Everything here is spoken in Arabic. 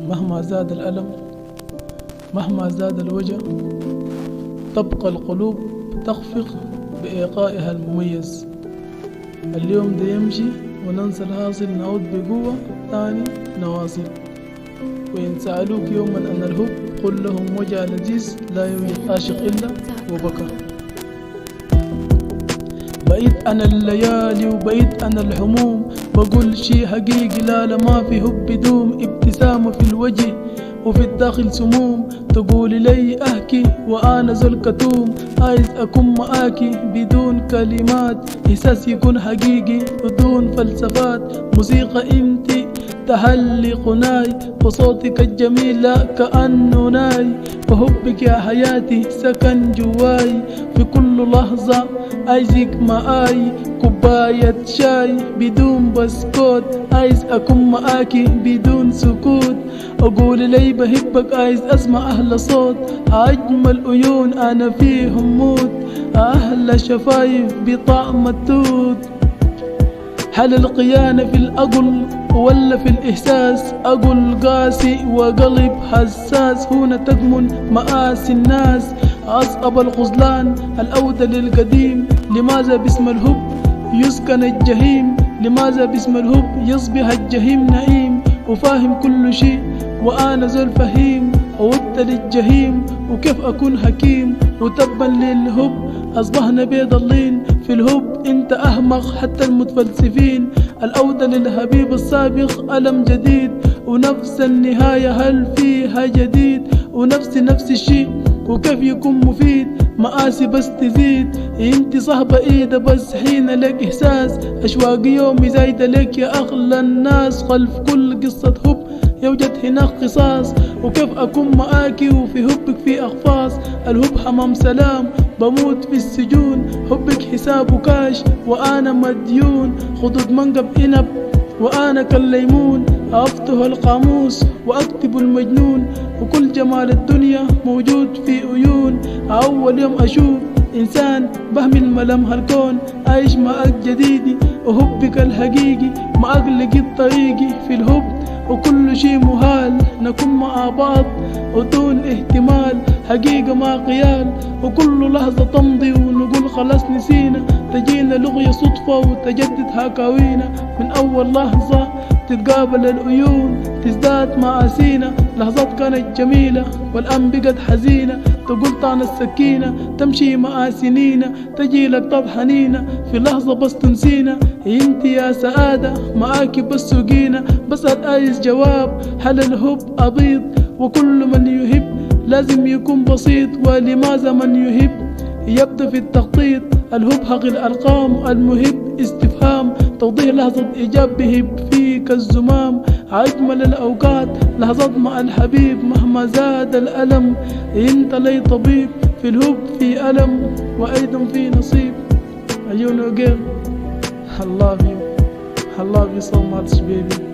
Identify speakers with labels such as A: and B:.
A: مهما زاد الألم، مهما زاد الوجع، تبقى القلوب تخفق بإيقائها المميز. اليوم ده يمشي وننسى الحاصل، نعود بقوة تاني نواصل. وإن سألوك يوما عن الحب قل لهم وجع لذيذ لا يوجد عاشق إلا وبكى. بعيد عن الليالي وبعيد عن الهموم، بقول شي حقيقي لا ما في حب بدوم. ابتسامة في الوجه وفي الداخل سموم، تقولي لي احكي وانا زول كتوم. عايز اكون معاكي بدون كلمات، احساس يكون حقيقي بدون فلسفات. موسيقى انتي تهلي قناي، وصوتك الجميل لا كأنه ناي. وحبك يا حياتي سكن جواي، في كل لحظة عايزك معاي. كوباية شاي بدون بسكوت، عايز أكون معاكي بدون سكوت. أقول لي بحبك عايز أسمع أحلى صوت، أجمل عيون أنا فيهم موت، أحلى شفايف بطعم التوت. هل القيانة في الأقل ولا في الإحساس؟ أقول قاسي وقلب حساس، هنا تكمن مآسي الناس. أصعب الخذلان الأودى للقديم، لماذا باسم الحب يسكن الجحيم؟ لماذا باسم الحب يصبح الجحيم نعيم؟ وفاهم كل شيء وأنا زول فهيم، عودت للجحيم وكيف أكون حكيم؟ وتبا للحب أصبحنا بيضلين في الحب، انت أحمق حتى المتفلسفين. الأودى للحبيب السابق ألم جديد، ونفس النهاية هل فيها جديد؟ ونفس الشيء وكيف يكون مفيد؟ مآسي بس تزيد، انت صاحبة ايدة بس حين لك إحساس. أشواق يومي زايدة لك يا أغلى الناس، خلف كل قصة حب يوجد هناك قصاص. وكيف أكون معاكي وفي حبك في أقفاص؟ الحب حمام سلام بموت في السجون، حبك حسابه كاش وأنا مديون. خدود منقب إنب وأنا كالليمون، أفتح القاموس وأكتب المجنون. وكل جمال الدنيا موجود في عيون، أول يوم أشوف إنسان بهمل ملامح الكون. عايش معك جديدي وحبك الحقيقي، معك لقيت طريقي في الحب وكل شي مهال. نكون مع بعض ودون اهتمال، حقيقة ما خيال. وكل لحظة تمضي ونقول خلاص نسينا، تجينا لغية صدفة وتجدد حكاوينا. من أول لحظة تتقابل العيون تزداد مآسينا، لحظات كانت جميلة والآن بقت حزينة. تقول طعن السكينة تمشي مع سنينا، تجي لك طب حنينة في لحظة بس تنسينا. انت يا سعادة معاكي بس سقينا، بسأل عايز جواب هل الحب أبيض؟ وكل من يحب لازم يكون بسيط، ولماذا من يحب يبدأ في التخطيط؟ الحب حق الأرقام، المحب استفهام، توضيح لحظة إيجاب بهب فيك الزمام. أجمل الأوقات لحظات مع الحبيب، مهما زاد الألم انت لي طبيب. في الحب في ألم وأيضا في نصيب. You know girl, I love you so much baby.